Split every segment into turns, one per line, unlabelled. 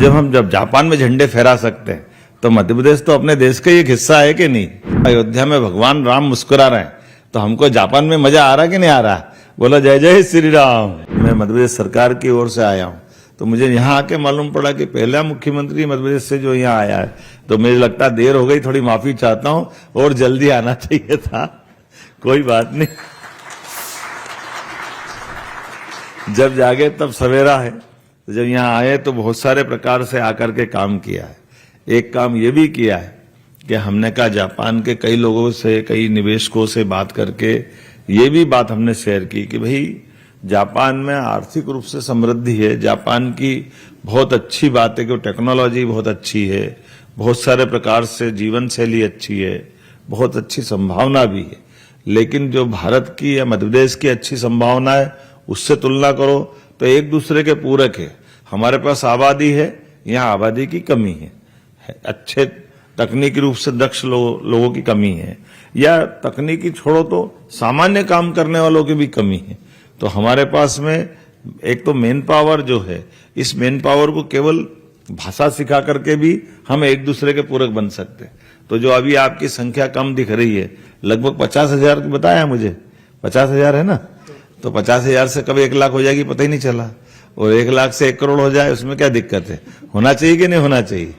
जब जापान में झंडे फहरा सकते हैं तो मध्य प्रदेश तो अपने देश का एक हिस्सा है कि नहीं। अयोध्या में भगवान राम मुस्कुरा रहे हैं तो हमको जापान में मजा आ रहा कि नहीं आ रहा। बोला जय जय श्री राम। मैं मध्य प्रदेश सरकार की ओर से आया हूँ तो मुझे यहाँ आके मालूम पड़ा कि पहला मुख्यमंत्री मध्य प्रदेश से जो यहाँ आया है, तो मुझे लगता है देर हो गई, थोड़ी माफी चाहता हूँ और जल्दी आना चाहिए था। कोई बात नहीं, जब जागे तब सवेरा है। तो जब यहाँ आए तो बहुत सारे प्रकार से आकर के काम किया है। एक काम ये भी किया है कि हमने कहा जापान के कई लोगों से, कई निवेशकों से बात करके ये भी बात हमने शेयर की कि भाई जापान में आर्थिक रूप से समृद्धि है। जापान की बहुत अच्छी बात है कि टेक्नोलॉजी बहुत अच्छी है, बहुत सारे प्रकार से जीवन शैली अच्छी है, बहुत अच्छी संभावना भी है। लेकिन जो भारत की या मध्य प्रदेश की अच्छी संभावना है उससे तुलना करो तो एक दूसरे के पूरक है। हमारे पास आबादी है, यहाँ आबादी की कमी है, अच्छे तकनीकी रूप से दक्ष लोगों की कमी है, या तकनीकी छोड़ो तो सामान्य काम करने वालों की भी कमी है। तो हमारे पास में एक तो मेन पावर जो है, इस मेन पावर को केवल भाषा सिखा करके भी हम एक दूसरे के पूरक बन सकते हैं। तो जो अभी आपकी संख्या कम दिख रही है, लगभग 50,000 बताया मुझे, 50,000 है ना, तो 50,000 से कब 1 लाख हो जाएगी पता ही नहीं चला, और 1 लाख से 1 करोड़ हो जाए उसमें क्या दिक्कत है। होना चाहिए कि नहीं होना चाहिए।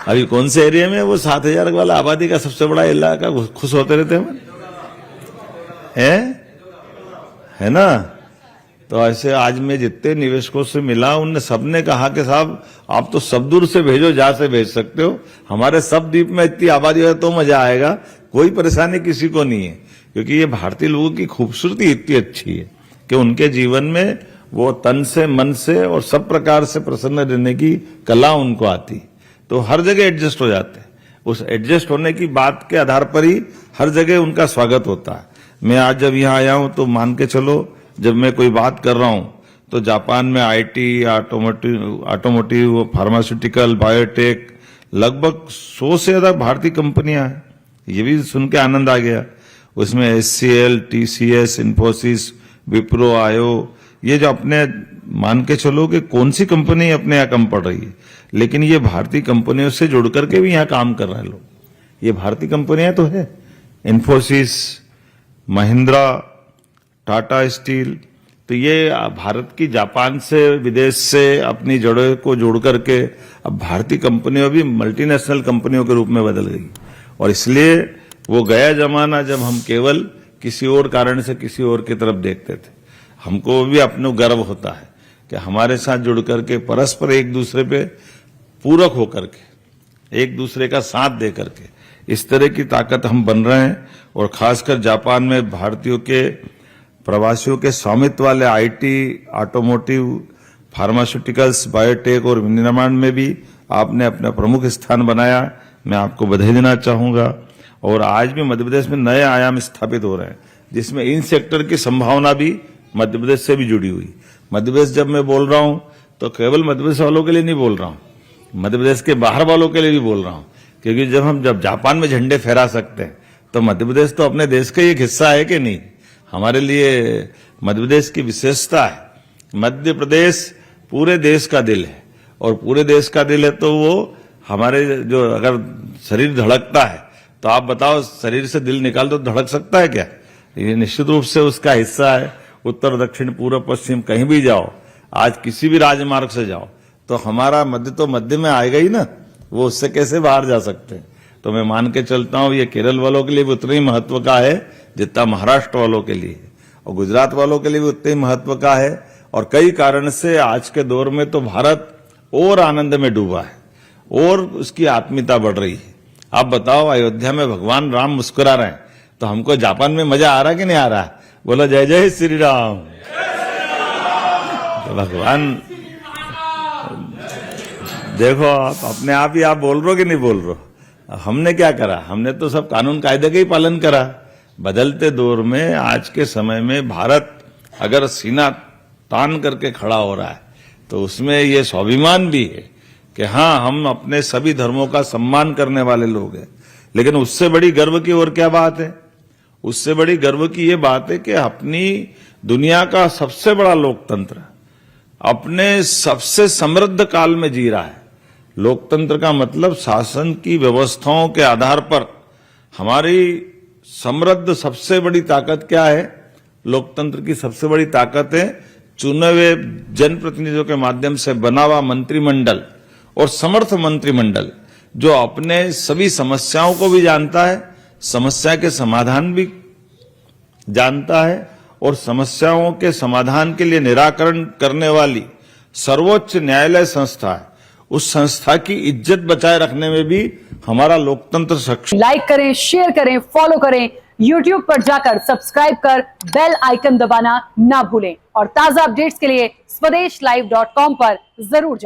अभी कौन से एरिया में वो 7,000 वाला आबादी का सबसे बड़ा इलाका, खुश होते रहते है ना। तो ऐसे आज मैं जितने निवेशकों से मिला उनने सबने कहा कि साहब आप तो सब दूर से भेजो, जहां से भेज सकते हो, हमारे सब द्वीप में इतनी आबादी है तो मजा आएगा, कोई परेशानी किसी को नहीं है। क्योंकि ये भारतीय लोगों की खूबसूरती इतनी अच्छी है कि उनके जीवन में वो तन से, मन से और सब प्रकार से प्रसन्न रहने की कला उनको आती, तो हर जगह एडजस्ट हो जाते हैं। उस एडजस्ट होने की बात के आधार पर ही हर जगह उनका स्वागत होता है। मैं आज जब यहाँ आया हूं तो मान के चलो, जब मैं कोई बात कर रहा हूं तो जापान में आईटी, ऑटोमोटिव, फार्मास्यूटिकल, बायोटेक, लगभग 100 से ज्यादा भारतीय कंपनियां हैं। ये भी सुन के आनंद आ गया। उसमें HCL, TCS, इन्फोसिस, विप्रो, आयो, ये जो अपने मान के चलो कि कौन सी कंपनी अपने यहाँ कम पड़ रही है, लेकिन ये भारतीय कंपनियों से जुड़ करके भी यहाँ काम कर रहे हैं लोग। ये भारतीय कंपनियां तो है, इन्फोसिस, महिंद्रा, टाटा स्टील। तो ये भारत की जापान से, विदेश से अपनी जड़ों को जोड़ करके अब भारतीय कंपनियां भी मल्टीनेशनल कंपनियों के रूप में बदल गई। और इसलिए वो गया जमाना जब हम केवल किसी और कारण से किसी और की तरफ देखते थे। हमको भी अपना गर्व होता है कि हमारे साथ जुड़ करके परस्पर एक दूसरे पे पूरक होकर के, एक दूसरे का साथ दे करके इस तरह की ताकत हम बन रहे हैं। और खासकर जापान में भारतीयों के, प्रवासियों के स्वामित्व वाले आईटी, ऑटोमोटिव, फार्मास्यूटिकल्स, बायोटेक और विनिर्माण में भी आपने अपना प्रमुख स्थान बनाया। मैं आपको बधाई देना चाहूंगा। और आज भी मध्य प्रदेश में नए आयाम स्थापित हो रहे हैं, जिसमें इन सेक्टर की संभावना भी मध्य प्रदेश से भी जुड़ी हुई। मध्य प्रदेश जब मैं बोल रहा हूं तो केवल मध्य प्रदेश वालों के लिए नहीं बोल रहा हूं, मध्य प्रदेश के बाहर वालों के लिए भी बोल रहा हूं। क्योंकि जब जापान में झंडे फहरा सकते हैं तो मध्य प्रदेश तो अपने देश का एक हिस्सा है कि नहीं। हमारे लिए मध्य प्रदेश की विशेषता है। मध्य प्रदेश पूरे देश का दिल है, और पूरे देश का दिल है तो वो हमारे जो, अगर शरीर धड़कता है तो आप बताओ शरीर से दिल निकाल दो, धड़क सकता है क्या। ये निश्चित रूप से उसका हिस्सा है। उत्तर, दक्षिण, पूर्व, पश्चिम कहीं भी जाओ, आज किसी भी राजमार्ग से जाओ तो हमारा मध्य तो मध्य में आएगा ही ना, वो उससे कैसे बाहर जा सकते हैं। तो मैं मान के चलता हूं ये केरल वालों के लिए भी उतना ही महत्व का है जितना महाराष्ट्र वालों के लिए, और गुजरात वालों के लिए भी उतने ही महत्व का है। और कई कारण से आज के दौर में तो भारत और आनंद में डूबा है और उसकी आत्मीयता बढ़ रही है। आप बताओ, अयोध्या में भगवान राम मुस्कुरा रहे हैं तो हमको जापान में मजा आ रहा कि नहीं आ रहा। बोला जय जय श्री राम। तो भगवान, देखो आप अपने आप ही आप बोल रहे हो कि नहीं बोल रहे हो। हमने क्या करा, हमने तो सब कानून कायदे का ही पालन करा। बदलते दौर में, आज के समय में भारत अगर सीना तान करके खड़ा हो रहा है तो उसमें ये स्वाभिमान भी है कि हाँ, हम अपने सभी धर्मों का सम्मान करने वाले लोग हैं। लेकिन उससे बड़ी गर्व की और क्या बात है। उससे बड़ी गर्व की ये बात है कि अपनी दुनिया का सबसे बड़ा लोकतंत्र अपने सबसे समृद्ध काल में जी रहा है। लोकतंत्र का मतलब शासन की व्यवस्थाओं के आधार पर हमारी समृद्ध सबसे बड़ी ताकत क्या है? लोकतंत्र की सबसे बड़ी ताकत है चुने हुए जनप्रतिनिधियों के माध्यम से बना हुआ मंत्रिमंडल और समर्थ मंत्रिमंडल, जो अपने सभी समस्याओं को भी जानता है, समस्या के समाधान भी जानता है और समस्याओं के समाधान के लिए निराकरण करने वाली सर्वोच्च न्यायालय संस्था है। उस संस्था की इज्जत बचाए रखने में भी हमारा लोकतंत्र सक्षम।
लाइक करें, शेयर करें, फॉलो करें, YouTube पर जाकर सब्सक्राइब कर बेल आइकन दबाना ना भूलें और ताजा अपडेट्स के लिए स्वदेशलाइव.com पर जरूर जाएं।